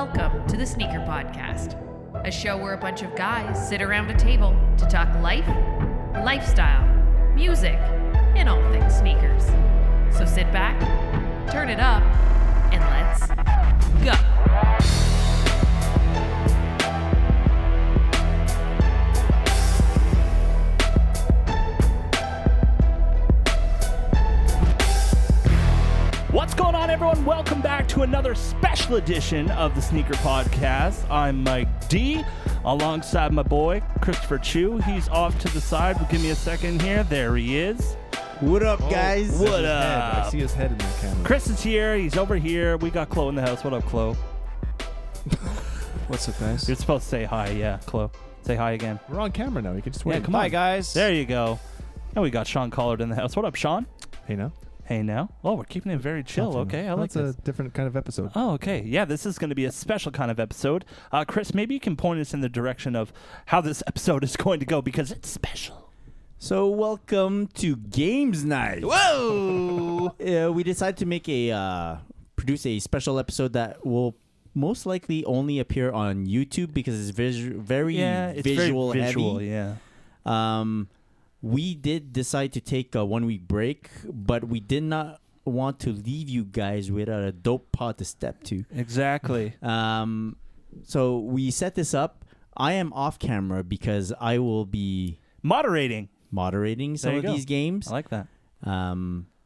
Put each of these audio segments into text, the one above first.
Welcome to the Sneaker Podcast, a show where a bunch of guys sit around a table to talk life, lifestyle, music, and all things sneakers. So sit back, turn it up, and let's go. What's going on, everyone? Welcome back to another special edition of the Sneaker Podcast. I'm Mike D, alongside my boy, Christopher Chu. He's off to the side. Give me a second here. There he is. What up, guys? What up? I see his head in the camera. Chris is here. He's over here. We got Chloe in the house. What up, Chloe? What's up, guys? You're supposed to say hi. Yeah, Chloe. Say hi again. We're on camera now. You can just wait. Yeah, come Hi, on. guys. There you go. And we got Sean Collard in the house. What up, Sean? Hey, now. Hey, now. Oh, we're keeping it very chill. Nothing. Okay, I like That's this. a different kind of episode. Oh, okay. Yeah, this is going to be a special kind of episode. Chris, maybe you can point us in the direction of how this episode is going to go because it's special. So, welcome to Games Night. Whoa! We decided to make produce a special episode that will most likely only appear on YouTube because it's very visual heavy. Yeah. We did decide to take a 1 week break, but we did not want to leave you guys without a dope pod to step to. Exactly. So we set this up. I am off camera because I will be Moderating some of these games. I like that.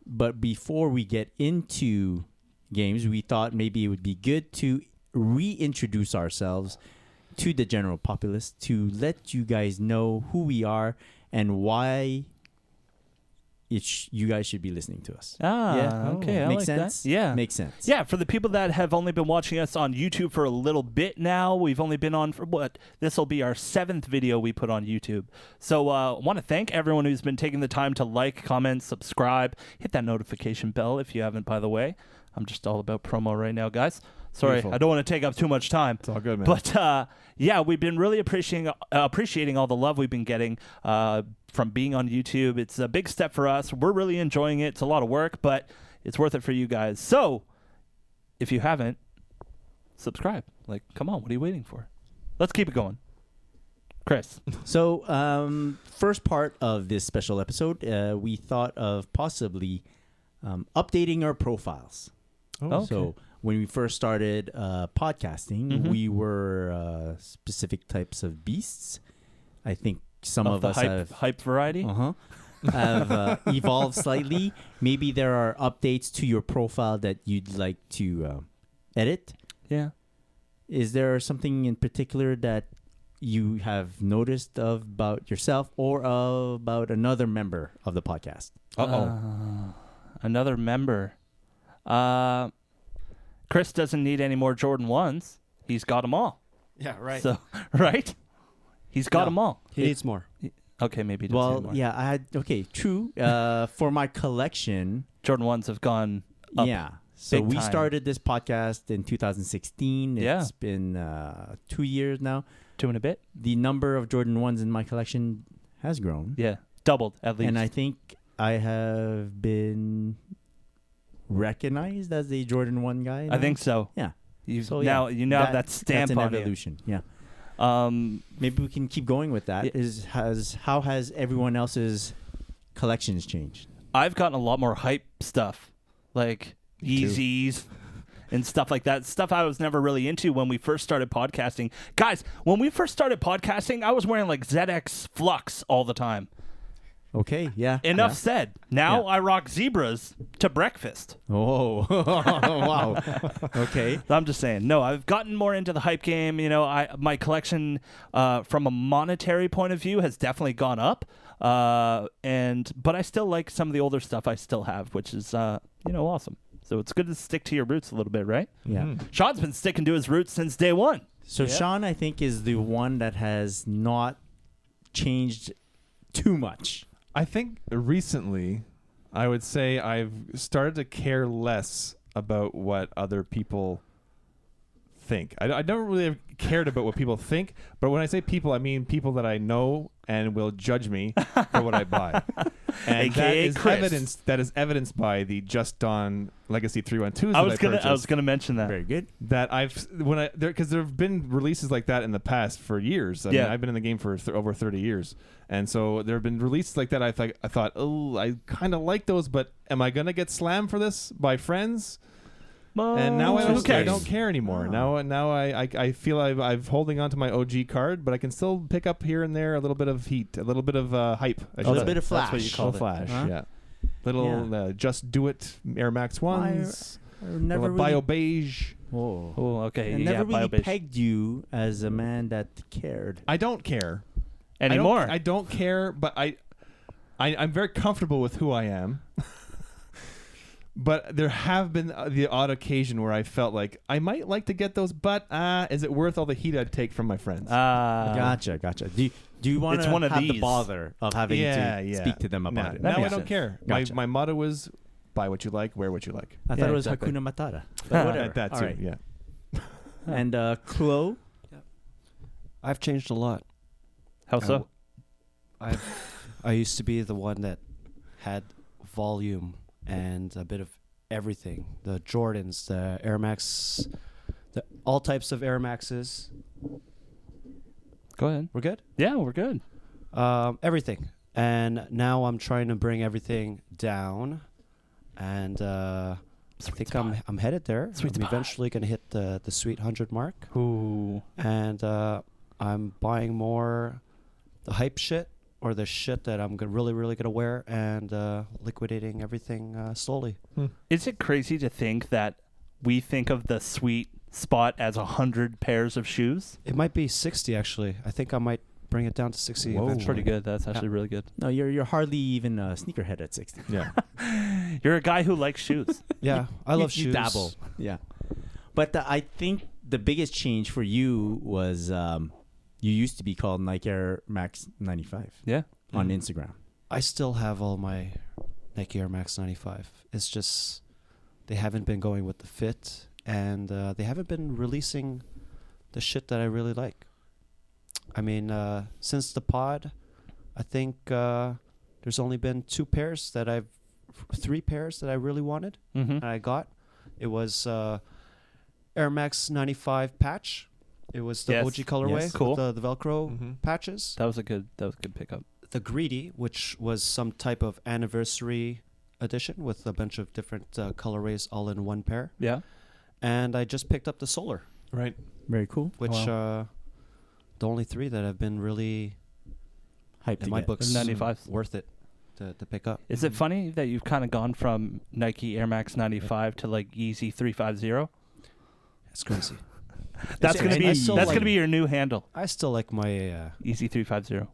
But before we get into games, we thought maybe it would be good to reintroduce ourselves to the general populace to let you guys know who we are and why you guys should be listening to us. Okay. I Makes like sense? that. Yeah. Makes sense. Yeah, for the people that have only been watching us on YouTube for a little bit now, we've only been on for this will be our 7th video we put on YouTube. So I want to thank everyone who's been taking the time to like, comment, subscribe, hit that notification bell if you haven't, by the way. I'm just all about promo right now, guys. Sorry, Beautiful. I don't want to take up too much time. It's all good, man. But yeah, we've been really appreciating all the love we've been getting from being on YouTube. It's a big step for us. We're really enjoying it. It's a lot of work, but it's worth it for you guys. So if you haven't, subscribe. Like, come on, what are you waiting for? Let's keep it going. Chris. So first part of this special episode, we thought of possibly updating our profiles. Okay. So when we first started podcasting, we were specific types of beasts. I think some of us have hype variety. have evolved slightly. Maybe there are updates to your profile that you'd like to edit. Yeah. Is there something in particular that you have noticed about yourself or about another member of the podcast? Another member. Chris doesn't need any more Jordan 1s. He's got them all. Yeah, right. So, right? He's got them all. He needs more. Okay, maybe he doesn't need more. Yeah, I had true. For my collection, Jordan 1s have gone up. yeah. So big we time. started this podcast in 2016. Yeah. It's been 2 years now. 2 and a bit. The number of Jordan 1s in my collection has grown. Yeah, doubled at least. And I think I have been recognized as a Jordan 1 guy now. I think so. Yeah. You So, now have that stamp that's an on evolution. Yeah. you. Maybe we can keep going with that. Yeah. How has everyone else's collections changed? I've gotten a lot more hype stuff, like Yeezys and stuff like that. Stuff I was never really into when we first started podcasting. Guys, when we first started podcasting, I was wearing like ZX Flux all the time. Okay, yeah. Enough said. Now I rock zebras to breakfast. Oh, wow. Okay. I'm just saying. No, I've gotten more into the hype game. You know, my collection from a monetary point of view has definitely gone up. But I still like some of the older stuff I still have, which is awesome. So it's good to stick to your roots a little bit, right? Yeah. Sean's been sticking to his roots since day one. So Sean, I think, is the one that has not changed too much. I think recently, I would say I've started to care less about what other people think. I don't really have cared about what people think, but when I say people, I mean people that I know and will judge me for what I buy. And that AKA is Chris. evidenced by the Just Dawn Legacy 312s I that was gonna mention that. Very good. that because there have been releases like that in the past for years. I mean, I've been in the game for over 30 years, and so there have been releases like that. I thought, oh, I kind of like those, but am I gonna get slammed for this by friends? And now I don't care anymore. Oh. Now I feel I'm holding on to my OG card, but I can still pick up here and there a little bit of heat, a little bit of hype. A little bit of flash. That's what you call Little flash, Huh? yeah. Little Just Do It Air Max ones. Never Little really, bio beige. Whoa. Oh, okay. I never really bio-beige. pegged you as a man that cared. I don't care anymore. I don't care, but I'm very comfortable with who I am. But there have been the odd occasion where I felt like I might like to get those, but is it worth all the heat I'd take from my friends? Gotcha. Do you want It's to one of have the these. bother of having to speak to them about it? That Now I makes don't sense. care. Gotcha. My motto is buy what you like, wear what you like. I thought Yeah, it was exactly. Hakuna Matata. But whatever. That All too, right. yeah. And Chloe? I've changed a lot. How so? I used to be the one that had volume and a bit of everything. The Jordans, the Air Max, all types of Air Maxes. Go ahead. We're good? Yeah, we're good. Everything. And now I'm trying to bring everything down. And I think I'm headed there. Sweet I'm spot. eventually going to hit the sweet 100 mark. Ooh. And I'm buying more the hype shit or the shit that I'm really going to wear and liquidating everything slowly. Is it crazy to think that we think of the sweet spot as 100 pairs of shoes? It might be 60, actually. I think I might bring it down to 60 That's eventually. pretty good. That's actually really good. No, you're hardly even a sneakerhead at 60. Yeah. You're a guy who likes shoes. Yeah, I love You shoes. dabble. Yeah. But I think the biggest change for you was you used to be called Nike Air Max 95 Yeah. on Instagram. I still have all my Nike Air Max 95. It's just they haven't been going with the fit, and they haven't been releasing the shit that I really like. I mean, since the pod, I think there's only been 3 pairs that I really wanted, Mm-hmm. and I got. It was Air Max 95 patch. It was the Yes. OG colorway, Yes. Cool. with the Velcro Mhm. patches. That was a good pickup. The Greedy, which was some type of anniversary edition with a bunch of different colorways all in one pair. Yeah. And I just picked up the Solar, Right. Very cool. which Wow. the only 3 that have been really, Hyped in to my get. books, 95s. worth it to pick up. Is it funny that you've kind of gone from Nike Air Max 95 to like Yeezy 350? It's crazy. That's It's- gonna I be still that's like- gonna be your new handle, I still like my Yeezy 350.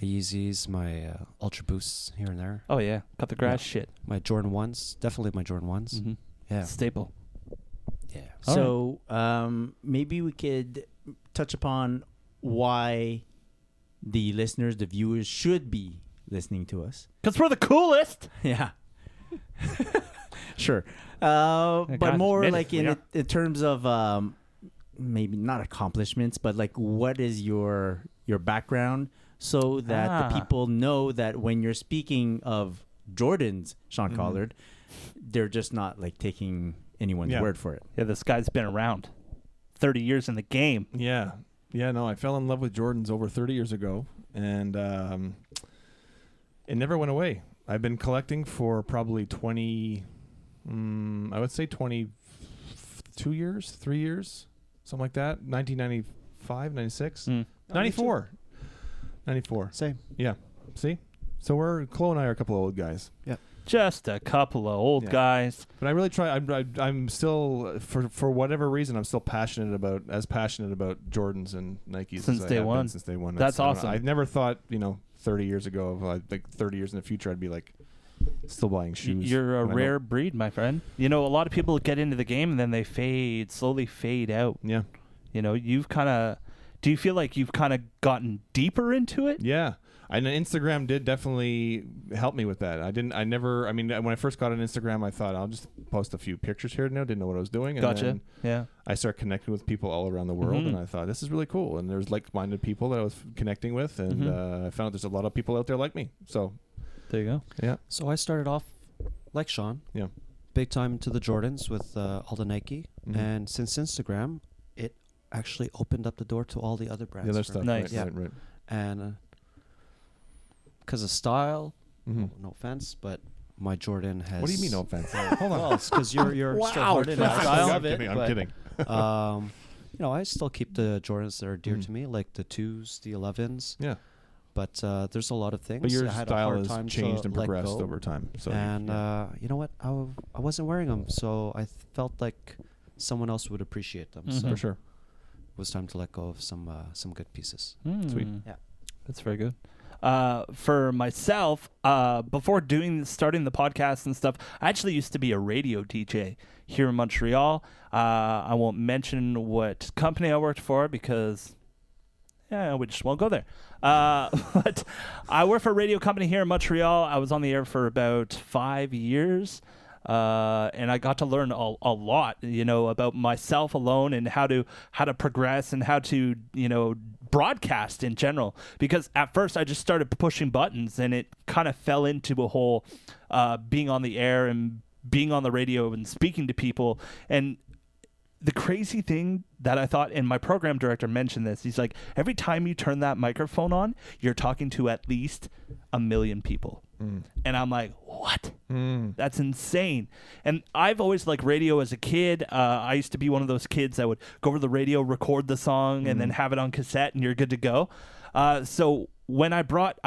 Yeezys, my Ultra Boosts here and there. Oh yeah, cut the grass shit. My Jordan 1s, definitely my Jordan 1s. Mm-hmm. Yeah. Staple. Yeah. All So maybe we could touch upon why the listeners, the viewers, should be listening to us. Cause we're the coolest. Yeah. Sure. God, But more admit it, like we in are. in terms of maybe not accomplishments, but like what is your background so that the people know that when you're speaking of Jordan's Sean Mhm. Collard, they're just not like taking anyone's Yeah. word for it. Yeah, this guy's been around 30 years in the game. Yeah. Yeah, no, I fell in love with Jordans over 30 years ago, and it never went away. I've been collecting for probably 22 years, 3 years, something like that. 1995, 96, Mm. 94. 94. Same. Yeah. See? So Chloe and I are a couple of old guys. Just a couple of old Yeah. guys. But I really try. I'm still for whatever reason I'm still passionate about Jordans and Nikes Since as I day have been one. Since day one. That's I don't know. awesome. I never thought 30 years ago of like 30 years in the future I'd be like still buying shoes. You're a when I know- rare breed, my friend. You know, a lot of people get into the game and then they slowly fade out. Yeah. You know, do you feel like you've kind of gotten deeper into it? Yeah. And Instagram did definitely help me with that. When I first got on Instagram, I thought I'll just post a few pictures here and now. Didn't know what I was doing. And Gotcha. then Yeah. I started connecting with people all around the world, and I thought this is really cool. And there's like-minded people that I was connecting with, and I found there's a lot of people out there like me. So There you go. yeah, So I started off like Sean, yeah. big time into the Jordans with all the Nike, and since Instagram, it actually opened up the door to all the other brands. The other for stuff. me. Nice. Right. And because of style, no offense, but my Jordan has. What do you mean, no offense? Hold on. Well, it's because you're still hard in it. I I'm love it. kidding. I'm but, kidding. I still keep the Jordans that are dear to me, like the 2s, the 11s. Yeah. But there's a lot of things. But your I had a style hard has time changed to and let progressed go. over time. So And you know what? I wasn't wearing them, so I felt like someone else would appreciate them. So for sure. it was time to let go of some good pieces. Sweet. Yeah. That's very good. For myself, before starting the podcast and stuff, I actually used to be a radio DJ here in Montreal. I won't mention what company I worked for because we just won't go there. But I work for a radio company here in Montreal. I was on the air for about 5 years. And I got to learn a lot, about myself alone and how to progress and how to, broadcast in general. Because at first I just started pushing buttons and it kind of fell into a whole being on the air and being on the radio and speaking to people. And the crazy thing that I thought, and my program director mentioned this, he's like, every time you turn that microphone on, you're talking to at least 1 million people. And I'm like, what? That's insane. And I've always liked radio as a kid. I used to be one of those kids that would go over the radio, record the song, and then have it on cassette, and you're good to go. So when I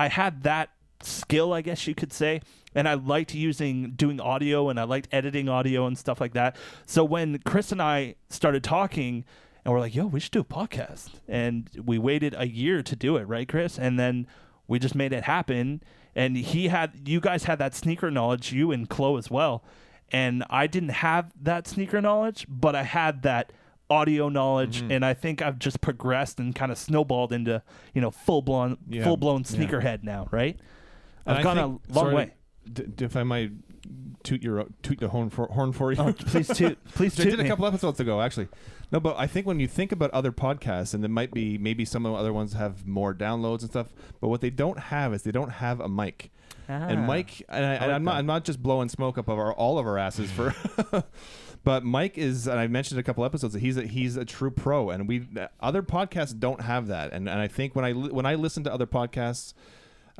had that skill, I guess you could say, and I liked doing audio, and I liked editing audio and stuff like that. So when Chris and I started talking, and we're like, yo, we should do a podcast. And we waited a year to do it, right, Chris? And then we just made it happen. And you guys had that sneaker knowledge, you and Chloe as well. And I didn't have that sneaker knowledge, but I had that audio knowledge. And I think I've just progressed and kind of snowballed into, full-blown sneakerhead now, right? I've gone a long way. If I might toot the horn for you. Oh, please toot. Please toot. I did a couple episodes ago, actually. No, but I think when you think about other podcasts, and there might be maybe some of the other ones have more downloads and stuff, but what they don't have is they don't have a mic. And Mike, I'm not just blowing smoke up all of our asses for, but Mike is, and I mentioned a couple episodes that he's a true pro, and other podcasts don't have that. And I think when I listen to other podcasts.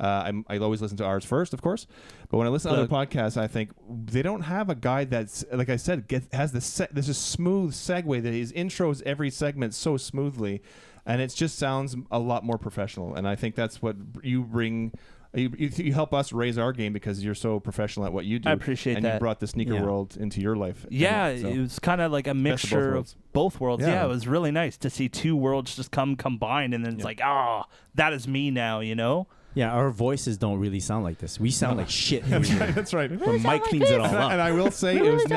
I always listen to ours first, of course. But when I listen to other podcasts, I think they don't have a guy that's, like I said, has this smooth segue that his intros every segment so smoothly, and it just sounds a lot more professional. And I think that's what you bring. You help us raise our game because you're so professional at what you do. I appreciate that. And you brought the sneaker world into your life. Yeah, So it was kind of like a mixture of both worlds. Yeah, it was really nice to see two worlds just combined, and then it's like, that is me now, Yeah, our voices don't really sound like this. We sound like shit. That's right. When Mike cleans it all up. And I will say it was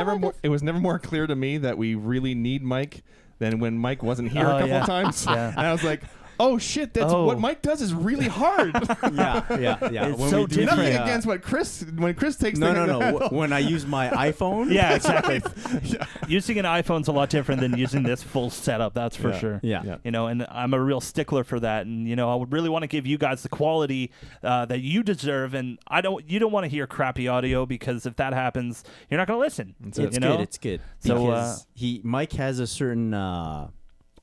never more clear to me that we really need Mike than when Mike wasn't here a couple times. Yeah. And I was like, oh shit, that's what Mike does is really hard. yeah. It's when so we do different. Nothing against when Chris takes No. When I use my iPhone. Yeah, exactly. Using an iPhone's a lot different than using this full setup, that's for sure. Yeah. And I'm a real stickler for that. And, I would really want to give you guys the quality that you deserve. And you don't want to hear crappy audio because if that happens, you're not going to listen. It's good. So Mike has a certain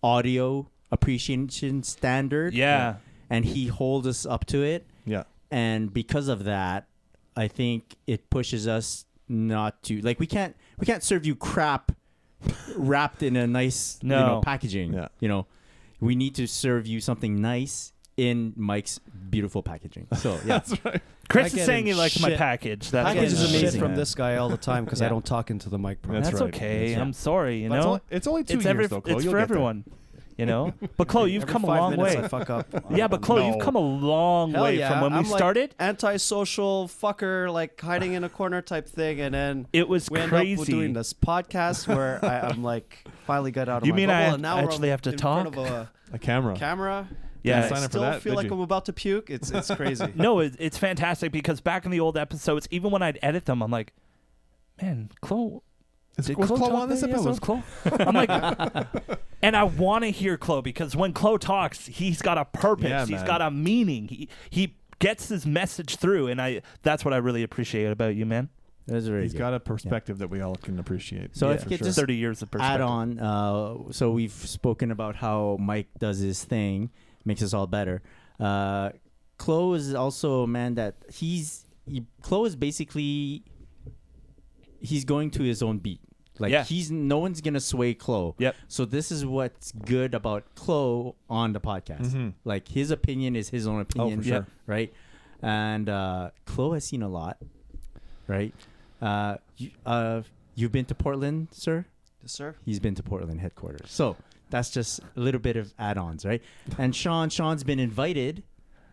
audio appreciation standard. Yeah. And he holds us up to it. Yeah. And because of that, I think it pushes us not to, like, we can't serve you crap wrapped in a nice packaging. Yeah. We need to serve you something nice in Mike's beautiful packaging. So yeah. That's right. Chris is saying he likes my package. That's Package is amazing shit from this guy all the time because I don't talk into the mic. That's right. okay. I'm sorry. It's only 2 years though, Chloe. It's You'll for get everyone. But Chloe, you've come a long way. I fuck up. Yeah, but Chloe, you've come a long Hell way yeah. from when I'm we started. Like antisocial fucker, like hiding in a corner type thing, and then It was we end crazy. up doing this podcast where I'm like finally got out of You my mean bubble, I and now actually we're have to in talk? front of a camera. camera, Yeah. Sign I up for still that, feel did like you? I'm about to puke. It's crazy. No, it's fantastic because back in the old episodes, even when I'd edit them, I'm like, man, Chloe. Was Did Chloe talk on this there? Yeah, was episode? Chloe? I'm like, and I want to hear Chloe because when Chloe talks, he's got a purpose. Yeah, He's man. got a meaning. He gets his message through, and that's what I really appreciate about you, man. That's very He's good. got a perspective that we all can appreciate. So yeah, if you for could sure. just 30 years of perspective. add on. So we've spoken about how Mike does his thing, makes us all better. Chloe is also a man that Chloe is basically he's going to his own beat. Like Yeah. no one's gonna sway Chloe. Yep. So this is what's good about Chloe on the podcast. Mhm. Like his opinion is his own opinion. for sure. Right. And Chloe has seen a lot. Right. You've been to Portland, sir? Yes, sir. He's been to Portland headquarters. So that's just a little bit of add-ons, right? And Sean's been invited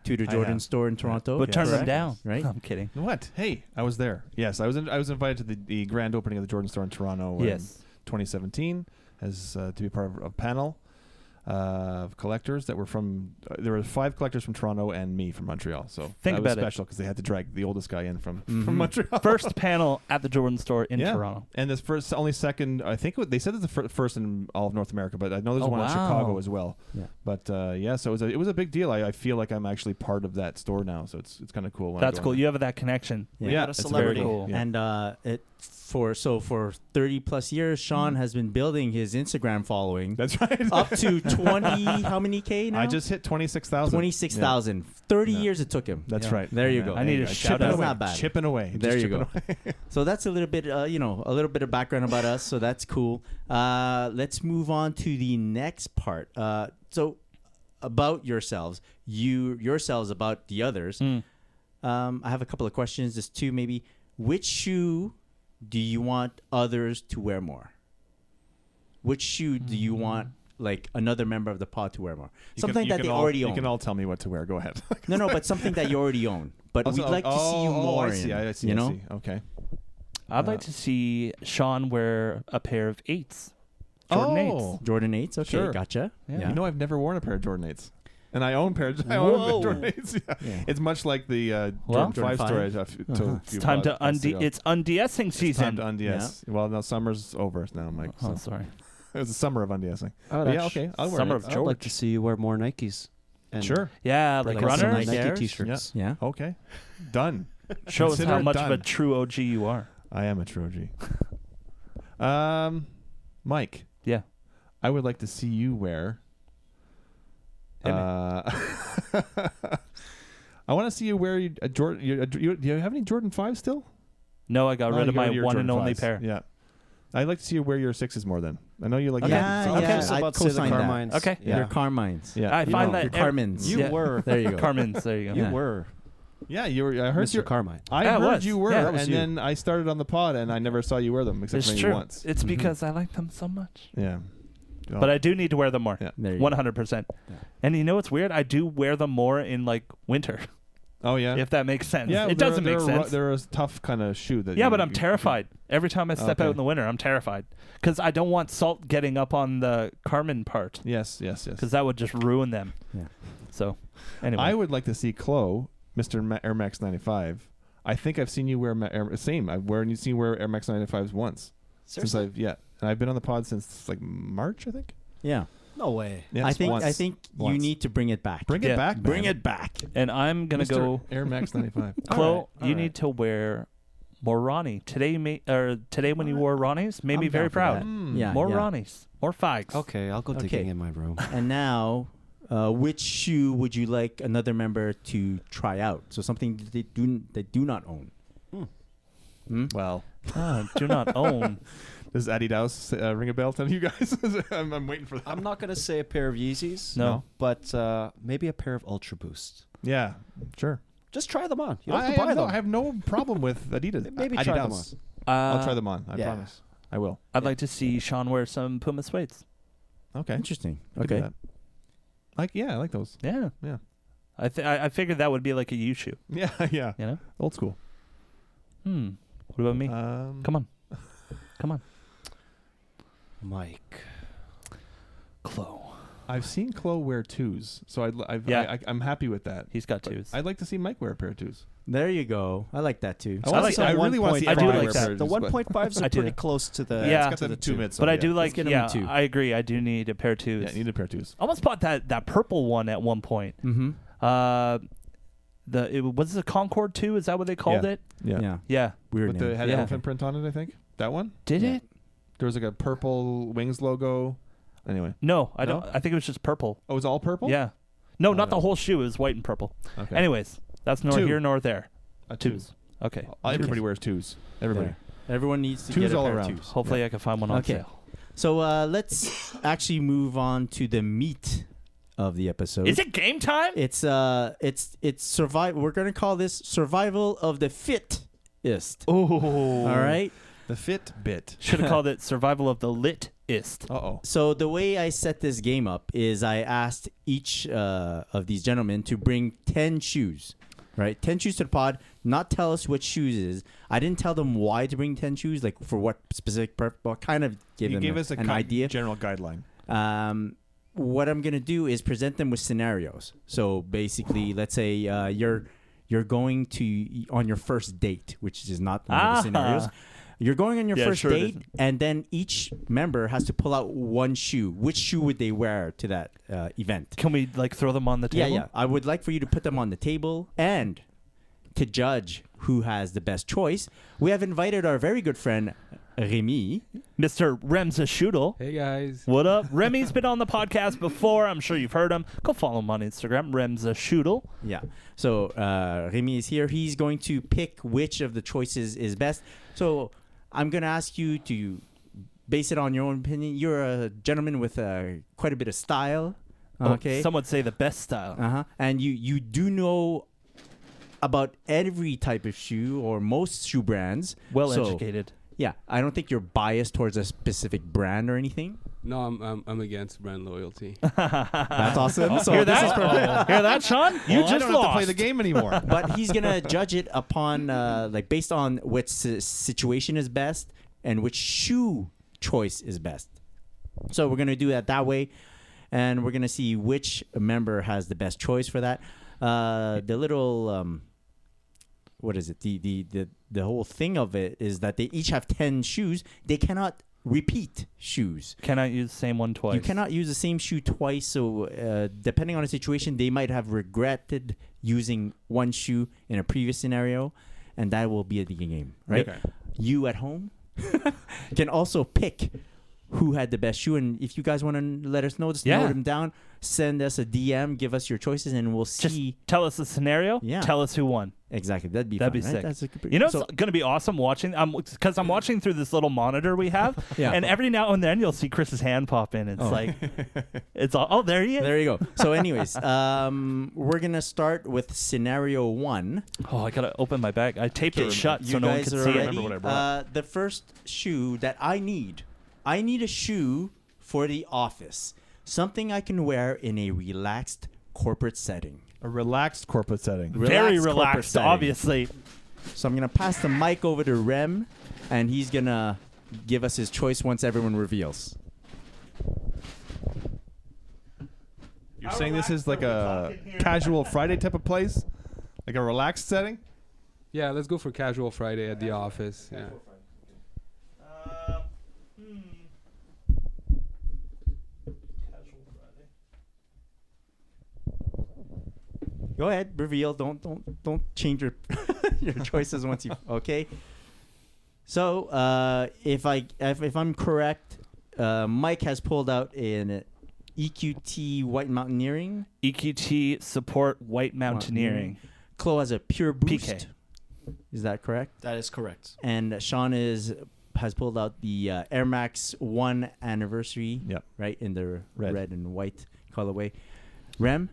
to the I Jordan have. store in Toronto. But turn them correct? down. Right? I'm kidding. What? Hey, I was there. Yes, I was invited to the grand opening of the Jordan store in Toronto Yes. in 2017 as to be part of a panel of collectors that were from. There were 5 collectors from Toronto and me from Montreal. So Think that about was it. special because they had to drag the oldest guy in from Mhm. Montreal. First panel at the Jordan store in Yeah. Toronto. And this only second. I think they said it's the first in all of North America, but I know there's Oh, one in wow. Chicago as well. Yeah. But yeah, so it was a big deal. I feel like I'm actually part of that store now, so it's kind of cool. When I That's go cool. in You have that connection. Yeah. Yeah, Not a it's celebrity. very cool. Yeah. And for 30 plus years, Sean has been building his Instagram following That's right. up to 20. How many K now? I just hit 26,000. 26,000. 30 Yeah. years it took him. That's Yeah. right. There you Yeah. go. I need a Chipping shout out. away. That's not bad. Chipping away. There Just you chipping go. away. So that's a little bit, a little bit of background about us. So that's cool. Let's move on to the next part. So about yourselves, yourselves about the others. Mm. I have a couple of questions. Just two, maybe. Which shoe do you want others to wear more? Which shoe do you want, like, another member of the pod to wear more? Something that they already own. You can all tell me what to wear. Go ahead. No, but something that you already own. But we'd like to see you more I see. in. I see. You I know? see. Okay. I'd like to see Sean wear a pair of 8s. Jordan 8s. Jordan 8s? Okay, Sure. gotcha. Yeah. You know, I've never worn a pair of Jordan 8s. And I own pairs. I Whoa. own Jordan 8s. Yeah. Yeah. It's much like the Well, Jordan 5 story. It's time to it's undiessing season. Time to undies. Well, no, summer's over now, Mike. Oh, So. sorry. It was the summer of undiessing. I would But yeah, actu- okay. I'll wear Summer it. of I'd like to George. see you wear more Nikes. And Sure. Yeah, break like out some runners? Nike Nike t-shirts. Yeah. Okay. Done. Show us Consider how it much of a done. true OG you are. I am a true OG. Mike. Yeah. I would like to see you wear. Hit me. I want to see you wear a Jordan. Do you have any Jordan 5 still? No, I got rid you of my your one Jordan and only 5s. pair. Yeah. I'd like to see you wear your 6s more then. I know you like. Okay. Yeah, I was yeah, just I'd about to say the co-sign that. Carmines. Okay. Yeah. Your Carmines. Yeah. I find Your that Carmines. You Yeah. were. There you go. Carmen's. There you go. You Yeah. were Yeah, you were. I heard Mr. you. Carmine. I Yeah, it heard was. you were, Yeah, that was and you. then I started on the pod, and I never saw you wear them except It's maybe true. once. It's Mhm. because I like them so much. Yeah. But I do need to wear them more. Yeah. There you go. 100%. Yeah. And you know what's weird? I do wear them more in like winter, Oh yeah. if that makes sense. Yeah, it doesn't make sense. They're a tough kind of shoe. That Yeah, you- but I'm you- terrified. Every time I step Okay. out in the winter, I'm terrified. Because I don't want salt getting up on the Carmen part. Yes, yes, yes. Because that would just ruin them. Yeah. So, anyway. I would like to see Chloe, Mr. Air Max 95. I think I've seen you wear same. I've seen you wear Air Max 95s once. Seriously? And I've been on the pod since like March, I think. Yeah. No way. Yeah, I it's think once. you Once. need to bring it back. Bring Yeah. it back. Bring man. it back. and I'm going to Mr. go. Air Max 95. Chloe, All you right. need to wear more Ronnie. Today when you wore Ronnie's, made I'm me very down for proud. that. Mm. Yeah. More Ronnie's. More fags. Okay, I'll go Okay. digging in my room. And now, which shoe would you like another member to try out? So something that they do not own. Well, Do not own. does Adidas ring a bell to you guys? I'm waiting for that. I'm not going to say a pair of Yeezys. No. But maybe a pair of Ultra Boost. Yeah, sure. Just try them on. You don't have to buy them. I have no problem with Adidas. Maybe Adidas. try them on. I'll try them on. I yeah. promise. I will. I'd like to see Sean wear some Puma suedes. Okay. Interesting. Could do Okay. that. I like those. Yeah. Yeah. I figured that would be like a U shoe. Yeah, yeah. You know? Old school. What about me? Come on. Come on. Mike. Chloe. I've seen Chloe wear 2s, so I'm happy with that. He's got But 2s. I'd like to see Mike wear a pair of 2s. There you go. I like that too. I really want to see I do everyone like wear that. pairs, The but 1.5s I are do. pretty close to the. Yeah. it's got the 2 mids. But I do like, get him a 2. I agree. I do need a pair of 2s. Yeah, you need a pair of 2s. I almost bought that purple one at one point. Mm-hmm. Was it a Concord 2? Is that what they called it? Yeah. Yeah. Weird With name. the had Yeah. elephant print on it, I think. That one? Did Yeah. it? There was like a purple Wings logo. Anyway. No, I No? don't. I think it was just purple. Oh, it was all purple? Yeah. No, Oh, not no. the whole shoe. It was white and purple. Okay. Anyways, that's nor 2. here nor there. A 2. 2s. Okay. Everybody wears 2s. Everybody. There. Everyone needs to 2s get a all pair around. of 2s. Hopefully, I can find one on Okay. sale. So let's actually move on to the meat of the episode. Is it game time? It's survival. We're gonna call this survival of the fittest. Oh. All right. The fit bit. Should have called it survival of the litist. Uh-oh. So the way I set this game up is I asked each of these gentlemen to bring 10 shoes, right? 10 shoes to the pod, not tell us what shoes it is. I didn't tell them why to bring 10 shoes, like for what specific purpose, but kind of give You them gave us an idea. general guideline. What I'm going to do is present them with scenarios. So basically, let's say you're going to on your first date, which is not one of the scenarios. You're going on your first sure it date, isn't. and then each member has to pull out one shoe. Which shoe would they wear to that event? Can we like throw them on the table? Yeah. I would like for you to put them on the table and to judge who has the best choice. We have invited our very good friend Remy. Mr. Remza Schudel. Hey guys. What up? Remy's been on the podcast before. I'm sure you've heard him. Go follow him on Instagram, Remza Schudel. Yeah. So Remy is here. He's going to pick which of the choices is best. So I'm going to ask you to base it on your own opinion. You're a gentleman with quite a bit of style. Okay. Some would say the best style. Uh-huh. And you do know about every type of shoe or most shoe brands. Well So, educated. Yeah. I don't think you're biased towards a specific brand or anything. No, I'm against brand loyalty. That's awesome. So Hear this is that? Hear that, Sean? You Well, I just don't lost. have to play the game anymore. but he's gonna judge it upon like based on which situation is best and which shoe choice is best. So we're gonna do that way, and we're gonna see which member has the best choice for that. The little what is it? The whole thing of it is that they each have 10 shoes. They cannot repeat shoes. Cannot use the same one twice. You cannot use the same shoe twice. So depending on the situation, they might have regretted using one shoe in a previous scenario, and that will be a game, right? Okay. You at home can also pick who had the best shoe, and if you guys want to let us know, just note them down. Send us a DM, give us your choices, and we'll Just see. tell us the scenario. Yeah. Tell us who won. Exactly, that'd be That'd fun, be right? sick. That's a good, You know, so, it's going to be awesome watching. Because I'm watching through this little monitor we have, Yeah. and every now and then you'll see Chris's hand pop in. It's like, it's all. Oh, there he is. there you go. So, anyways, we're gonna start with scenario 1. Oh, I gotta open my bag. I taped it shut so You no one guys could are see ready? it. Remember what I brought. The first shoe that I need a shoe for the office. Something I can wear in a relaxed corporate setting. A relaxed corporate setting. Very corporate relaxed, setting. obviously. So I'm going to pass the mic over to Rem, and he's going to give us his choice once everyone reveals. You're saying this is like a casual Friday type of place? Like a relaxed setting? Yeah, let's go for casual Friday at the office. Yeah. Go ahead, reveal. Don't change your your choices once you okay. So if I'm correct, Mike has pulled out an EQT White Mountaineering. EQT support white mountaineering. Chloe has a Pure Boost. PK. Is that correct? That is correct. And Sean has pulled out the Air Max 1 anniversary. Yep. Right in the Red. red and white colorway. Rem.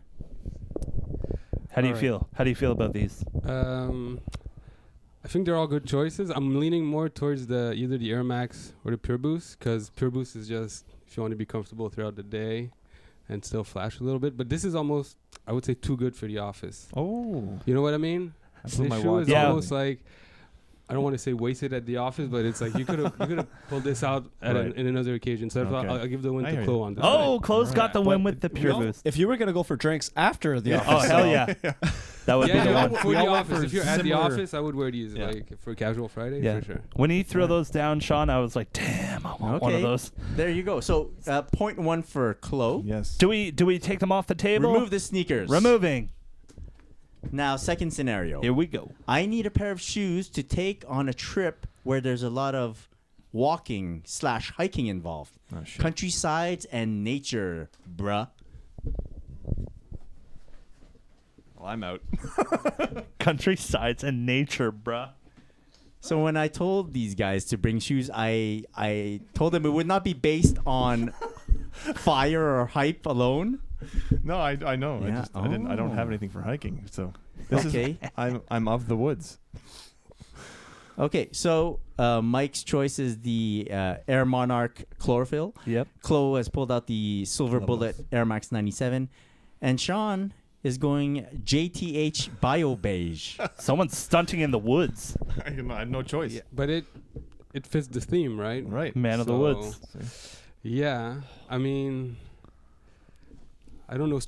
How do you All right. feel? How do you feel about these? I think they're all good choices. I'm leaning more towards either the Air Max or the Pure Boost, because Pure Boost is just if you want to be comfortable throughout the day and still flash a little bit. But this is almost, I would say, too good for the office. Oh. You know what I mean? I This blew my shoe watch. is Yeah. almost like I don't want to say wasted at the office, but it's like you could have pulled this out in another occasion. So Okay. I'll give the win I to hear Chloe you. on this. Oh, Chloe's got the win with the pure boost. If you were gonna go for drinks after the Oh, office, hell yeah. That would be the yeah, one. for We the all went office. for If you're at the similar- office, I would wear these like for casual Friday Yeah. for sure. When he threw those down, Sean, I was like, damn, I want one of those. There you go. So point one for Chloe. Yes. Do we take them off the table? Remove the sneakers. Removing. Now, second scenario. Here we go. I need a pair of shoes to take on a trip where there's a lot of walking/hiking involved. Oh, shit. Countrysides and nature, bruh. Well, I'm out. Countrysides and nature, bruh. So when I told these guys to bring shoes, I told them it would not be based on fire or hype alone. No, I know. Yeah. I don't have anything for hiking. So this Okay. is I'm of the woods. Okay, so Mike's choice is the Air Monarch Chlorophyll. Yep. Chloe has pulled out the Silver Love Bullet Air Max 97. And Sean is going JTH Bio Beige. Someone's stunting in the woods. I have no choice. Yeah, but it fits the theme, right? Right. Man of the So- woods. Yeah, I mean, I don't know.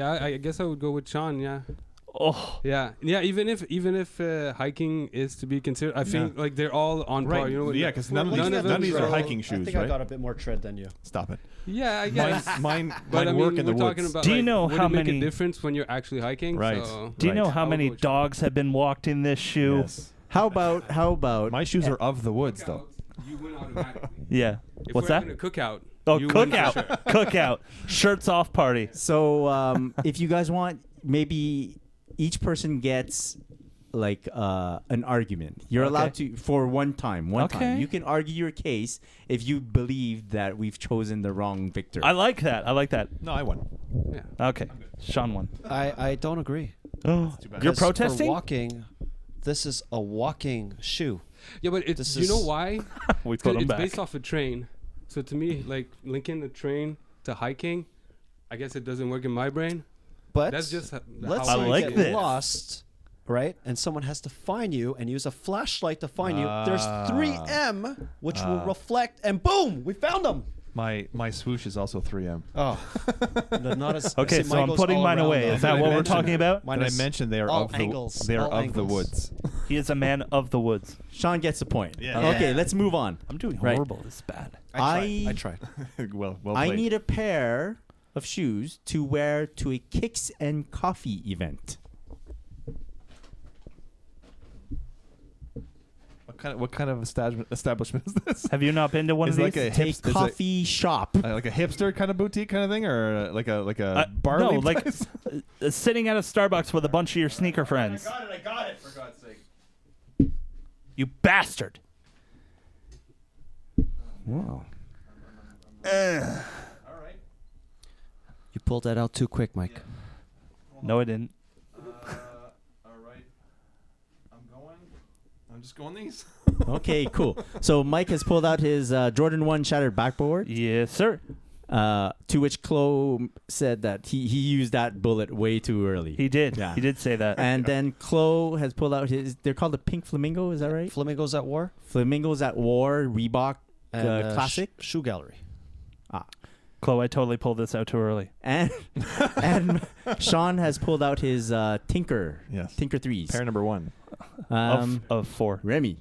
I guess I would go with Sean. Yeah. Oh, Yeah. Even if hiking is to be considered, I think like they're all on par. Right. You know what? Yeah, because none of these are hiking shoes, I think I right? got a bit more tread than you. Stop it. Yeah, I guess. Mine But I mean, work in the we're talking woods. about. Do you like, know would how it make many- a difference when you're actually hiking? Right. So, do you know Right. how I'll many go with dogs have been walked in this shoe? Yes. How about My shoes are of the woods, though. You win automatically. Yeah. If What's we're that? having a cookout. Oh, you win for cookout. sure. Cookout. Shirts off party. So if you guys want, maybe each person gets like an argument. You're allowed to for one time. Okay. You can argue your case if you believe that we've chosen the wrong victor. I like that. No, I won. Yeah. Okay. Sean won. I don't agree. Oh, too bad. you're 'Cause protesting? For walking, this is a walking shoe. Yeah, but it's This you know is- why? We 'Cause put them it's back. based off a train. So to me, like linking the train to hiking, I guess it doesn't work in my brain. But That's just let's how say I you like get this. lost, right? And someone has to find you and use a flashlight to find you. There's 3M, which will reflect, and boom, we found them. My swoosh is also 3M. Oh, not as Okay, see, so mine I'm goes putting all mine around away. the- Is that what we're talking about? Mine Did I is mention they are all of the angles, they are all of the angles. woods? He is a man of the woods. Sean gets a point. Yeah. Okay, let's move on. I'm doing Right. horrible. This is bad. I tried. well I played. need a pair of shoes to wear to a Kicks and Coffee event. What kind of establishment is this? Have you not been to one Is of it like these? a A hipster, is it, coffee shop. like a hipster kind of boutique kind of thing, or like a barley no, like place? sitting at a Starbucks with a bunch of your sneaker friends. I got it. For God's sake. You bastard. Wow. All right. You pulled that out too quick, Mike. No, I didn't. All right. I'm just going these. Okay, cool. So Mike has pulled out his Jordan 1 shattered backboard, Yes, sir. to which Chloe said that he used that bullet way too early. He did. Yeah. He did say that. And then Chloe has pulled out his, they're called the Pink Flamingo, is that right? Flamingos at War Flamingos at War, Reebok and Classic. Shoe Gallery. Chloe, I totally pulled this out too early. And Sean has pulled out his Tinker Yes. 3s. Pair number 1. Of 4. Remy.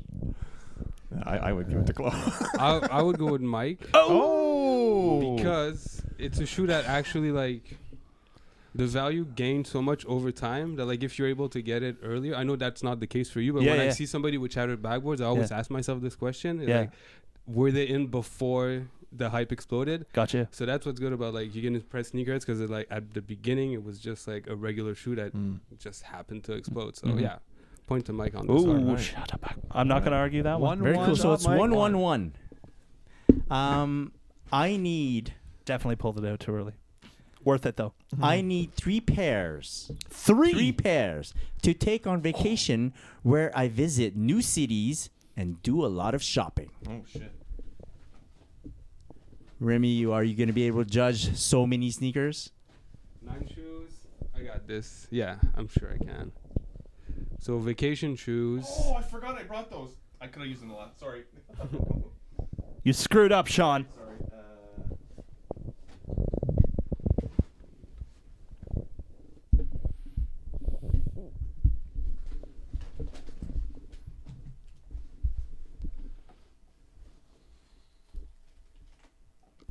I would give it to Chloe. I would go with Mike Oh. because it's a shoe that actually like the value gained so much over time that like if you're able to get it earlier, I know that's not the case for you, but Yeah, when I yeah. see somebody with shattered backboards, I always Yeah. ask myself this question: is Yeah. like, were they in before the hype exploded? Gotcha. So that's what's good about like you can press sneakerheads because like at the beginning it was just like a regular shoe that just happened to explode. So Mhm. yeah, point to Mike on this. Ooh, one. shut up. I'm not going to argue that one. Very cool. So One it's Mike. 1-1-1. I need Definitely pulled it out too early. Worth it, though. I need 3 pairs. 3. 3 pairs to take on vacation where I visit new cities and do a lot of shopping. Oh shit. Remy, are you going to be able to judge so many sneakers? 9 shoes. I got this. Yeah, I'm sure I can. So vacation shoes. Oh, I forgot I brought those. I could have used them a lot. Sorry. You screwed up, Sean. Sorry.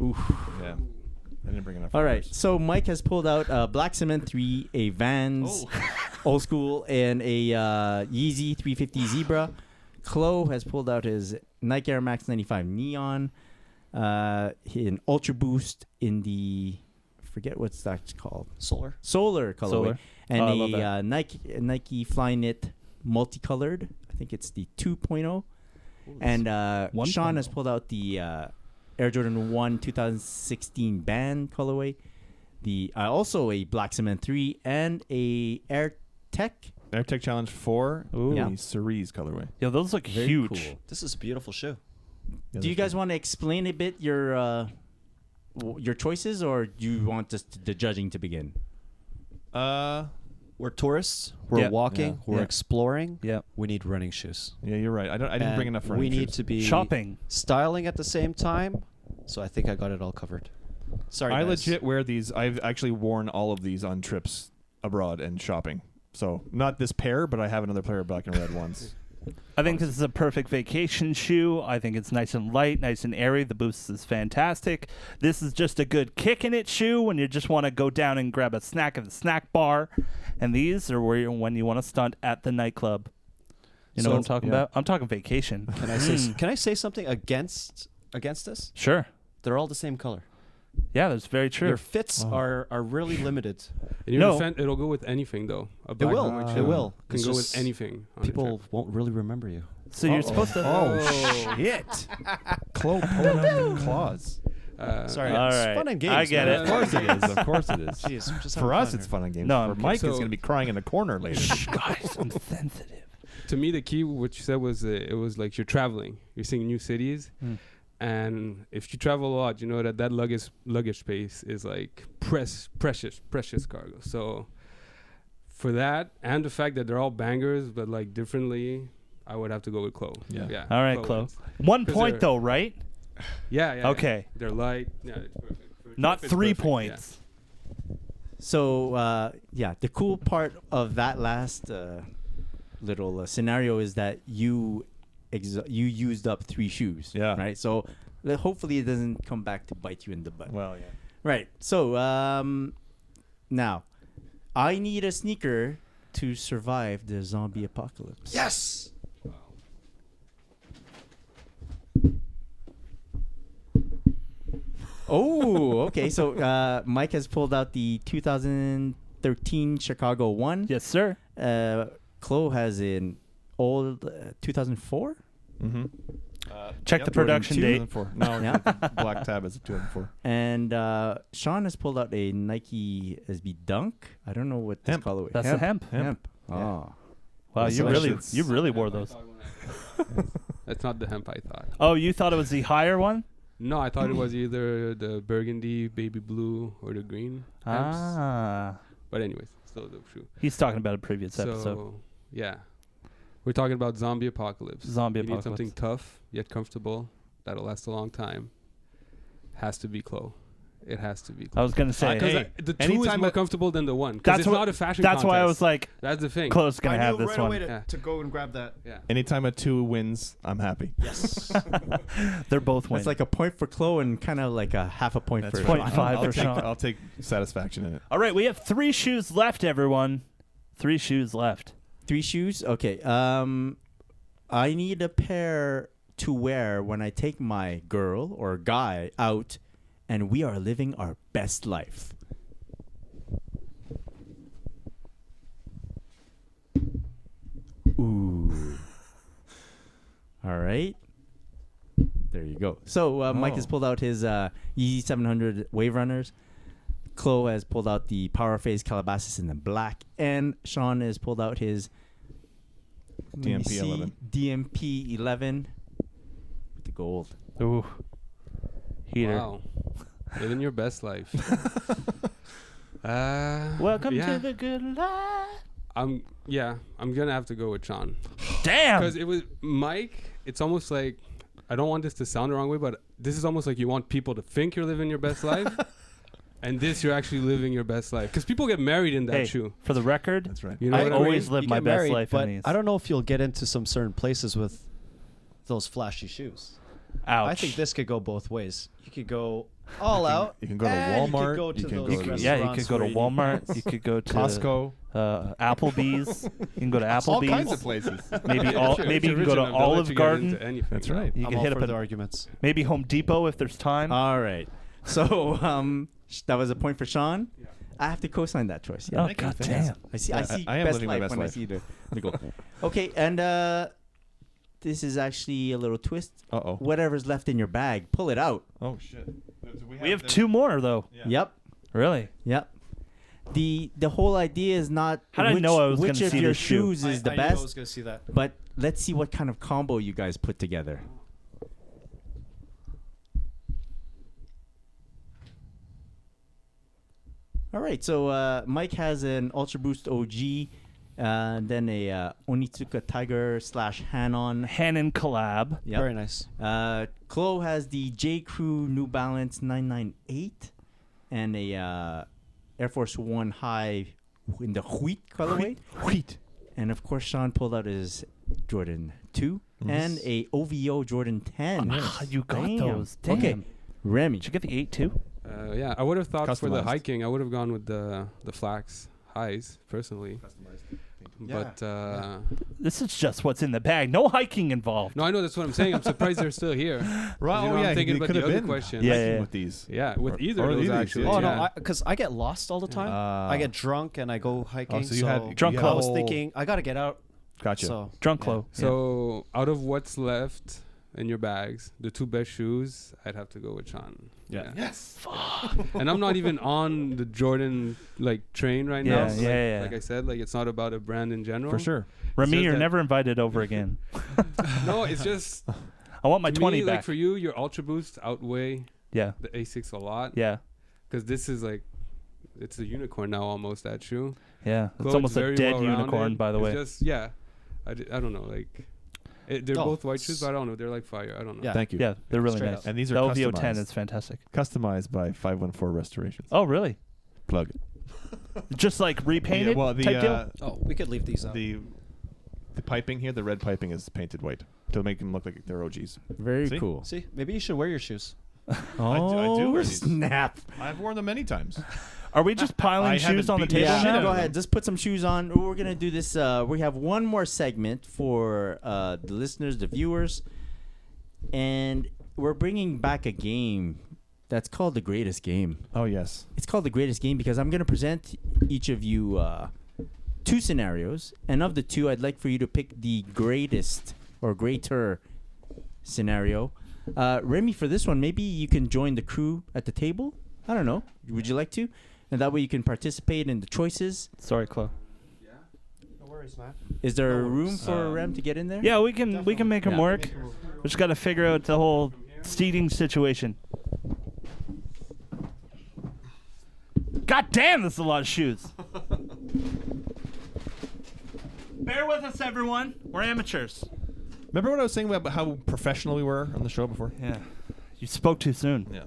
Oof. Yeah. I didn't bring enough. All right. colors. So Mike has pulled out a Black Cement 3, a Vans old school, and a Yeezy 350 Zebra. Chloe has pulled out his Nike Air Max 95 Neon, an Ultra Boost in the, forget what's that called, Solar. Solar colorway, Solar. and Oh, I love that. Nike Flyknit multicolored. I think it's the 2.0. And Sean has pulled out the Air Jordan 1 2016 band colorway, the also a Black Cement 3 and a Air Tech. AirTech Challenge 4. Ooh. Yeah. The Cerise colorway. Yo, those look Very huge. cool. This is a beautiful shoe. Yeah, Do you guys want to explain a bit your choices, or do you want just the judging to begin? We're tourists. We're Yeah. walking. Yeah. We're Yeah. exploring. Yeah. We need running shoes. Yeah, you're right. I didn't And bring enough running we need shoes. to be Shopping. styling at the same time. So I think I got it all covered. Sorry, I guys. legit wear these. I've actually worn all of these on trips abroad and shopping. So not this pair, but I have another pair of black and red ones. I think this is a perfect vacation shoe. I think it's nice and light, nice and airy. The boost is fantastic. This is just a good kick in it shoe when you just want to go down and grab a snack at the snack bar. And these are when you want to stunt at the nightclub. You know So- what I'm talking Yeah. about? I'm talking vacation. Can I say something against this? Sure. They're all the same color. Yeah, that's very true. Your fits are really limited. In your No. defense, it'll go with anything though. A It black will. and white It shoe will. Can It's go just with anything. on a People trip. won't really remember you. So you're supposed to. Oh, shit. Chloe pulling out the claws. Sorry, All it's right. fun and games. I get man. it. Of course it is. Of course it is. Jeez, we're just For having us, fun it's here. fun and games. No, I'm For kidding. Mike, So- it's going to be crying in the corner later. Shh, guys, I'm sensitive. To me, the key, what you said was, it was like you're traveling. You're seeing new cities, and if you travel a lot, you know that luggage space is like precious cargo. So for that, and the fact that they're all bangers, but like differently, I would have to go with Chloe. Yeah. All right, Chloe. 1 'Cause point they're- though, right? Yeah. Okay. They're light. Yeah, it's perfect. For Not trip, it's 3 perfect, yeah. points. So yeah, the cool part of that last little scenario is that you used up 3 shoes. Yeah. Right. So hopefully it doesn't come back to bite you in the butt. Well, yeah. Right. So now, I need a sneaker to survive the zombie apocalypse. Yes. Oh, okay. So Mike has pulled out the 2013 Chicago 1. Yes, sir. Chloe has an old 2004. Mm-hmm. Check the production date. 2004. No, Yeah. the Black Tab is a 2004. And Sean has pulled out a Nike SB Dunk. I don't know what this Hemp. colorway. That's the hemp. Hemp. Yeah. Oh. Wow, So you really wore those. That's not the hemp I thought. Oh, you thought it was the higher one? No, I thought it was either the burgundy, baby blue, or the green hemps. Ah, But anyways, still a dope shoe. he's talking about a previous So episode. yeah, we're talking about zombie apocalypse. Zombie you apocalypse. need something tough yet comfortable that'll last a long time. Has to be Chloe. It has to be I Chloe. was gonna say, Because hey, the 2 is anytime more that- comfortable than the 1. Because that's it's what. not a fashion That's why I was contest. like, That's the thing. Chloe's gonna have knew this right one. away Yeah. to go and grab that. Yeah. Anytime a 2 wins, I'm happy. Yes. They're both winning. It's like a point for Chloe and kind of like a half a point That's for right. Sean. 0.5 I'll for take, Sean. I'll take satisfaction in it. All right, we have 3 shoes left, everyone. 3 shoes left. 3 shoes. Okay. I need a pair to wear when I take my girl or guy out, and we are living our best life. Ooh. All right. There you go. So Mike has Oh. pulled out his Yeezy 700 Wave Runners. Chloe has pulled out the Power Phase Calabasas in the black, and Sean has pulled out his DMP 11. DMP 11 with the gold. Ooh, heater. Wow. Living your best life. Welcome yeah. to the good life. I'm gonna have to go with Sean. Damn. Because it was Mike. It's almost like, I don't want this to sound the wrong way, but this is almost like you want people to think you're living your best life, and this you're actually living your best life. Because people get married in that Hey, shoe. for the record, That's right. You know I what always mean? live You my get best married, life but in these. I don't know if you'll get into some certain places with those flashy shoes. Ouch. I think this could go both ways. You could go all out. You can go to and Walmart. You could go to you can those go to restaurants. Yeah, you could go to where you need Walmart. pants. You could go to Costco. Applebee's. You can go to All kinds Applebee's. of places. Maybe all. Sure, Maybe it's you can go to original. They'll let Olive you get Garden. into anything. That's right. You I'm can all hit for up the at arguments. maybe Home Depot if there's time. All right. So that was a point for Sean. I have to co-sign that choice. Yeah. Oh, Thank you. God Thanks. damn. I see. Yeah, I see. I am best living my life best when I life. see the goal. Okay, and this is actually a little twist. Uh-oh. Whatever's left in your bag, pull it out. Oh, shit. We have two more though. Yeah. Yep. Really? Yep. The whole idea is not How did I which, know I was which gonna of see your this shoe? shoes is the I knew I was best, going to see that. but let's see what kind of combo you guys put together. All right, so Mike has an Ultra Boost OG, then a Onitsuka Tiger / Hanon. Hanon collab. Yep. Very nice. Chloe has the J. Crew New Balance 998 and a Air Force One High in the wheat colorway. Wheat. And of course, Sean pulled out his Jordan 2 and a OVO Jordan 10. Ah, you got Damn. those. Damn. Okay, Remy. Did you get the 8 too? Yeah, I would have thought for the Customized. hiking, I would have gone with the flax highs personally. Yeah. But This is just what's in the bag. No hiking involved. no, I know that's what I'm saying. I'm surprised they're still here. 'Cause, Right. you know, Oh, yeah. I'm thinking it about could the have other been question. Yeah, hiking yeah. with these. Yeah, with either or of those these, actually. yeah. Oh, yeah. no, because I get lost all the time. I get drunk and I go hiking. so you had Drunk you I had a Chloe. was whole- thinking, I got to get out. Gotcha. So, Drunk yeah. Chloe. So out of what's left in your bags, the two best shoes, I'd have to go with Sean. Yeah. Yes. And I'm not even on the Jordan train right Yeah, now. yeah, yeah. Like I said, it's not about a brand in general. For sure. Remy, just you're that- never invited over again. No, it's just I want my to 20 me, back. like for you, your Ultra Boost outweigh Yeah. the A6 a lot. Yeah. Because this is it's a unicorn now almost, that shoe. Yeah. It's Clothes almost a very dead well-rounded. unicorn, by the It's way. just, I don't know, they're Oh, both white shoes, but I don't know, they're like fire. I don't know. Yeah. Thank you. Yeah, they're really Straight nice. up. And these are the OVO 10 customized. is fantastic. Customized by 514 Restorations. Oh, really? Plug it. Just like repainted well, type deal? Oh, we could leave these out. the piping here, the red piping is painted white to make them look like they're OGs. Very See? cool. See, maybe you should wear your shoes. Oh, I do wear these. snap. I've worn them many times. Are we just piling I shoes haven't on the beaten table the Yeah, shit out now? of go them. ahead. Just put some shoes on. We're gonna do this. We have one more segment for the listeners, the viewers, and we're bringing back a game that's called the Greatest Game. Oh, yes. It's called the Greatest Game because I'm gonna present each of you two scenarios, and of the two, I'd like for you to pick the greatest or greater scenario. Remy, for this one, maybe you can join the crew at the table. I don't know. Would you like to? And that way you can participate in the choices. Sorry, Chloe. No worries, man. Is there No room worries. for Rem to get in there? Yeah, we can make them Yeah. work. We just got to figure out the whole seating situation. God damn, this is a lot of shoes. Bear with us, everyone. We're amateurs. Remember what I was saying about how professional we were on the show before? Yeah. You spoke too soon. Yeah.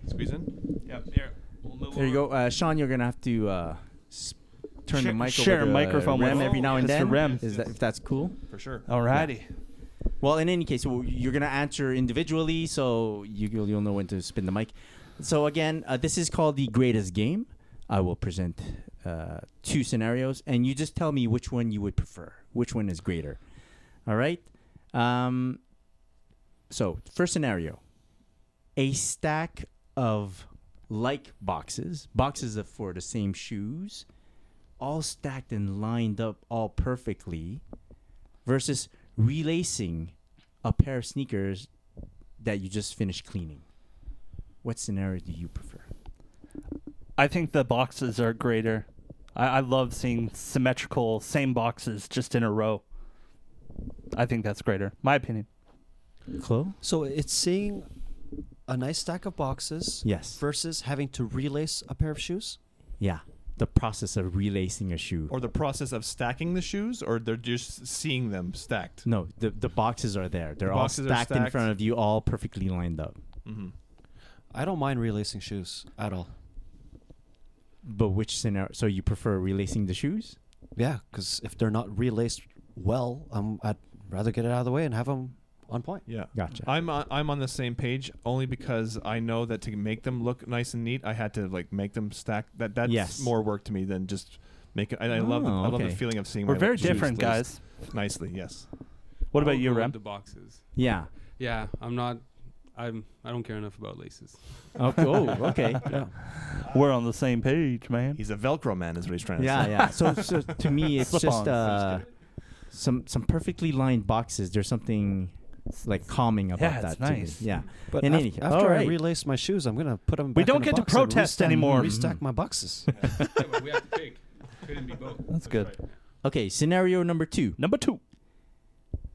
Squeeze in. Yep. Here. We'll move There you over. go. Sean, you're going to have to turn the mic share over a to microphone Rem with every now and Mr. then. Rem. Is that, if that's cool? For sure. Alrighty. Well, in any case, you're going to answer individually, so you'll know when to spin the mic. So again, this is called the Greatest Game. I will present two scenarios, and you just tell me which one you would prefer. Which one is greater? All right? So, first scenario. A stack of boxes for the same shoes, all stacked and lined up all perfectly, versus relacing a pair of sneakers that you just finished cleaning. What scenario do you prefer? I think the boxes are greater. I love seeing symmetrical, same boxes just in a row. I think that's greater. My opinion. Chloe? So it's seeing a nice stack of boxes Yes. versus having to relace a pair of shoes. Yeah. the process of relacing a shoe. Or the process of stacking the shoes, or they're just seeing them stacked? No, the boxes are there. They're all boxes are stacked in stacked. front of you, all perfectly lined up. Mm-hmm. I don't mind relacing shoes at all. But which scenario? So you prefer relacing the shoes? Yeah, because if they're not relaced well, I'd rather get it out of the way and have them on point. Yeah. Gotcha. I'm on the same page only because I know that to make them look nice and neat, I had to like make them stack. That's Yes. more work to me than just make it. I love Oh, I love the okay. feeling of seeing. We're my very shoes different, laced guys. nicely. Yes. What about I'll you, go with Rem? The boxes. Yeah. Yeah, I don't care enough about laces. Okay. Oh, okay. Yeah. We're on the same page, man. He's a Velcro man, is what he's trying to Yeah, say. yeah. So to me, it's Slip-ons. just some perfectly lined boxes. There's something like calming about Yeah, that. it's to me. nice. Yeah. But In any- after all I right. relace my shoes, I'm gonna put them. We back don't in a get to box and protest restack- anymore. Restack my boxes. Yeah, but we have to pick. Couldn't be both. That's good. right. Okay. Scenario number 2. Number 2.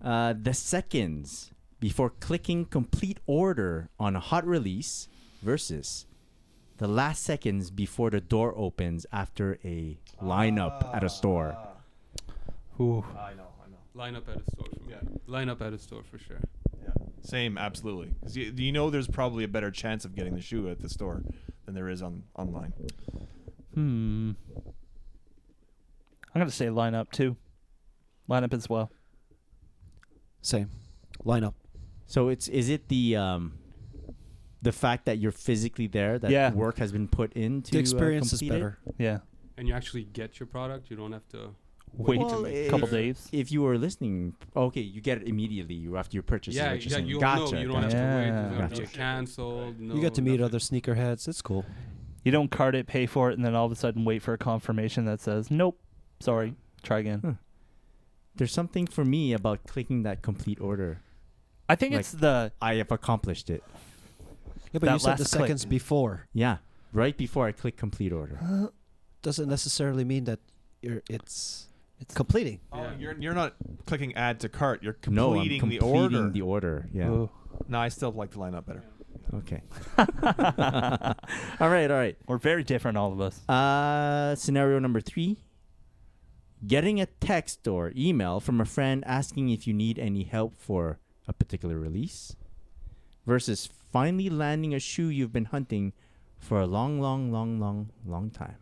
The seconds before clicking complete order on a hot release versus the last seconds before the door opens after a lineup at a store. Ooh. I know. Line up at a store for me. Yeah. Line up at a store for sure. Yeah. Same, absolutely. Because you know there's probably a better chance of getting the shoe at the store than there is online. I'm gonna say lineup too. Lineup as well. Same. Line up. So is it the fact that you're physically there that Yeah. work has been put into The experience is complete it? better. Yeah. And you actually get your product. You don't have to Wait Well, a couple days. If you were listening, okay, you get it immediately after your purchase. Yeah, is what you're saying. you don't Gotcha. know. You don't have gotcha. to wait. Yeah. There's not Gotcha. get canceled. No, You get to meet nothing. other sneakerheads. It's cool. You don't card it, pay for it, and then all of a sudden wait for a confirmation that says, "Nope, sorry, try again." Huh. There's something for me about clicking that complete order. I think Like- it's the I have accomplished it. Yeah, but That you said the last click. seconds before. Yeah, right before I click complete order. Doesn't necessarily mean that it's completing. Oh, Yeah. you're not clicking add to cart. You're No, I'm completing completing the order. the order. Yeah. Ooh. No, I still like the lineup better. Okay. All right. We're very different, all of us. Scenario number 3. Getting a text or email from a friend asking if you need any help for a particular release versus finally landing a shoe you've been hunting for a long time.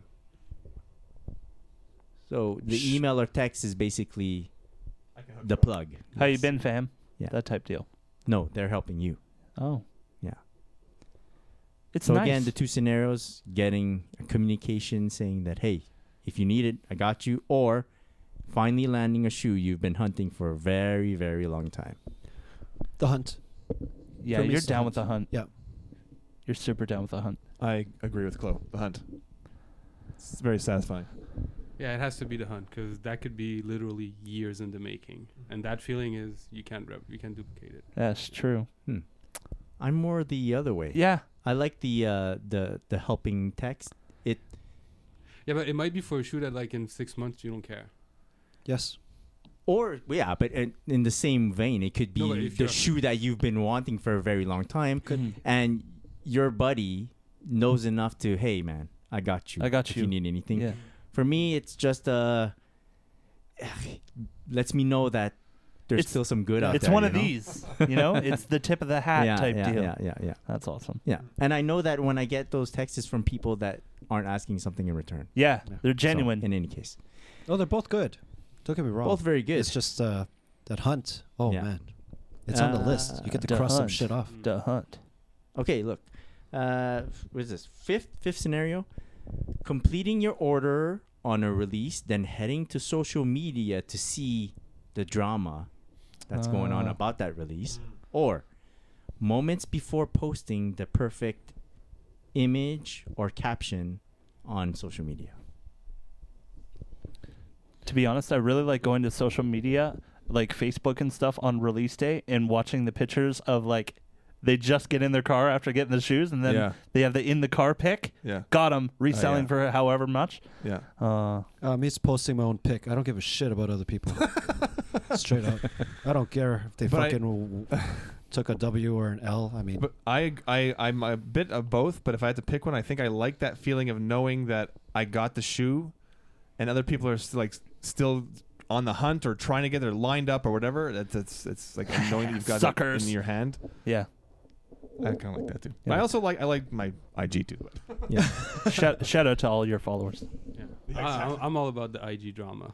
So the email or text is basically the plug. How you Yes. been, fam? Yeah. That type deal. No, they're helping you. Oh, Yeah. it's So nice. again, the two scenarios: getting a communication saying that, hey, if you need it, I got you, or finally landing a shoe you've been hunting for a very, very long time. The hunt. yeah, for me, you're it's the down hunt. with the hunt. Yeah. You're super down with the hunt. I agree with Chloe. The hunt. It's very satisfying. Yeah, it has to be the hunt because that could be literally years in the making, and that feeling is you can't duplicate it. That's true. I'm more the other way. Yeah. I like the helping text. Yeah, but it might be for a shoe that like in 6 months you don't care. Yes. Or yeah, but in the same vein, it could No, but be if the you're- shoe that you've been wanting for a very long time, and your buddy knows enough to, hey man, I got you. I got if you. you need anything. Yeah. For me, it's just lets me know that there's It's- still some good out It's there. one you of know? these. You know, it's the tip of the hat yeah, type yeah, deal. Yeah. That's awesome. Yeah, and I know that when I get those texts from people that aren't asking something in return. Yeah, Yeah. they're So, genuine. in any case, Oh, they're both good. Don't get me wrong. both very good. It's just that hunt. Oh Yeah. man, it's on the list. You get to The cross some hunt. shit off. The hunt. Okay, look. What is this? Fifth scenario. Completing your order on a release, then heading to social media to see the drama that's going on about that release. Or moments before posting the perfect image or caption on social media. To be honest, I really like going to social media, like Facebook and stuff, on release day and watching the pictures of like they just get in their car after getting the shoes, and then Yeah. they have the in the car pic. Yeah. Got them reselling yeah. for however much. Yeah. Me, it's posting my own pic. I don't give a shit about other people. Straight up. I don't care if they But I- fucking took a W or an L. I mean, But I'm a bit of both. But if I had to pick one, I think I like that feeling of knowing that I got the shoe, and other people are still on the hunt or trying to get it lined up or whatever. It's like knowing that you've got Suckers. it in your hand. Yeah. I kind of like that too. Yeah. But I also like my IG too. Yeah. Shout out to all your followers. Yeah. I'm all about the IG drama.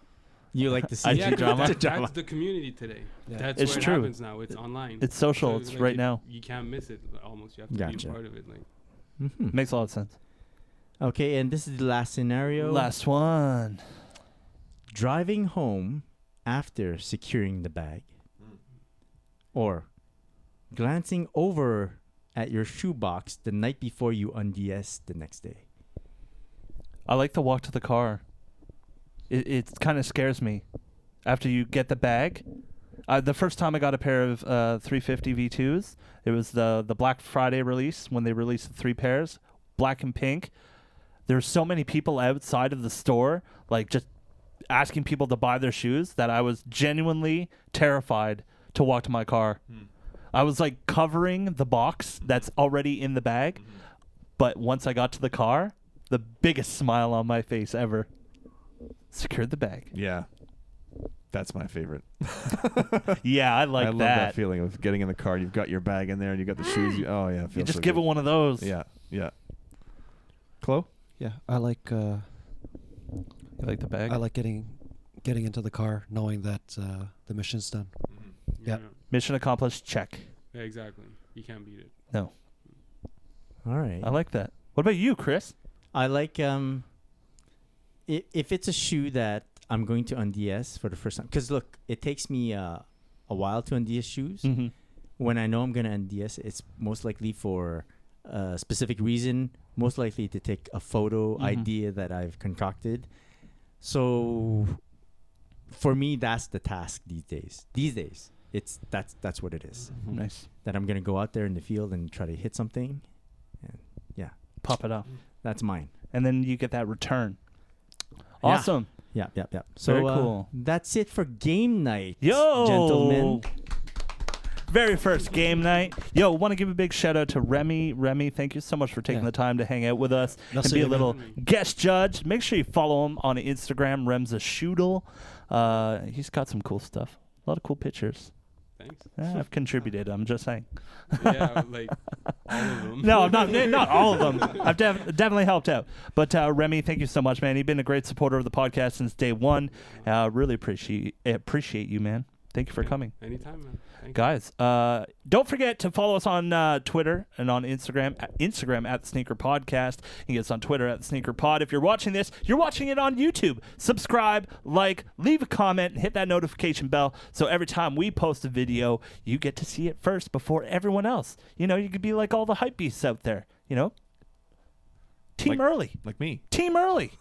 You like to see IG Yeah, drama? That's the community today. Yeah. That's It's where true. it happens now. It's online. It's social. It's right now. You can't miss it. Almost, you have to Gotcha. be a part of it. Like, Mhm. Makes a lot of sense. Okay, and this is the last scenario. Last one. Driving home after securing the bag, or glancing over at your shoebox the night before you unds the next day. I like to walk to the car. It kind of scares me. After you get the bag, the first time I got a pair of 350 V2s, it was the Black Friday release when they released the 3 pairs, black and pink. There's so many people outside of the store, like just asking people to buy their shoes, that I was genuinely terrified to walk to my car. I was like covering the box that's already in the bag, but once I got to the car, the biggest smile on my face ever. Secured the bag. Yeah, that's my favorite. Yeah, I like I love that feeling of getting in the car. You've got your bag in there, and you got the shoes. Oh yeah, it You feels just so give good. it one of those. Yeah, yeah. Chloe? Yeah, I like You like the bag? getting into the car knowing that the mission's done. Yeah. Mission accomplished. Check. Yeah, exactly. You can't beat it. No, All right. I like that. What about you, Chris? I like if it's a shoe that I'm going to unds for the first time, because look, it takes me a while to unds shoes. Mm-hmm. When I know I'm going to unds, it's most likely for a specific reason, most likely to take a photo idea that I've concocted. So for me, that's the task these days. That's what it is. Nice. That I'm going to go out there in the field and try to hit something. And yeah, Pop it off. that's mine. And then you get that return. Yeah. Awesome. Yeah. So Very cool. That's it for game night, Yo, gentlemen. Very first game night. Yo, want to give a big shout out to Remy. Remy, thank you so much for taking Yeah. the time to hang out with us Merci, and be a les little gars. guest judge. Make sure you follow him on Instagram, Remza Shoodle. He's got some cool stuff. A lot of cool pictures. Thanks. I've contributed. I'm just saying. Yeah, like all of them. No, I'm not all of them. I've definitely helped out. But Remy, thank you so much, man. You've been a great supporter of the podcast since day one. Really appreciate you, man. Thank you for coming. Anytime, man. Thank you. Guys, don't forget to follow us on Twitter and on Instagram. Instagram at the Sneaker Podcast. You can get us on Twitter at the Sneaker Pod. If you're watching this, you're watching it on YouTube. Subscribe, like, leave a comment, and hit that notification bell so every time we post a video, you get to see it first before everyone else. You know, you could be like all the hype beasts out there. You know, Team early. Like me. Team early.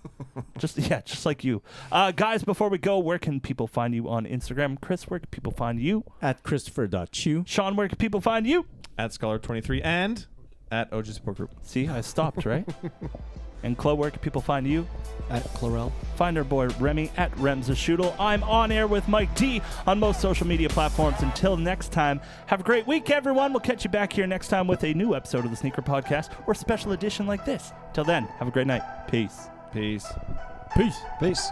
just like you. Guys, before we go, where can people find you on Instagram? Chris, where can people find you? At Christopher.Chu. Sean, where can people find you? At Scholar23 and at OG Support Group. See, I stopped, right? And Chloe, where can people find you? At Chlorel. Find our boy Remy at Remzashoodle. I'm on air with Mike D on most social media platforms. Until next time, have a great week, everyone. We'll catch you back here next time with a new episode of the Sneaker Podcast or a special edition like this. Till then, have a great night. Peace. Peace. Peace. Peace.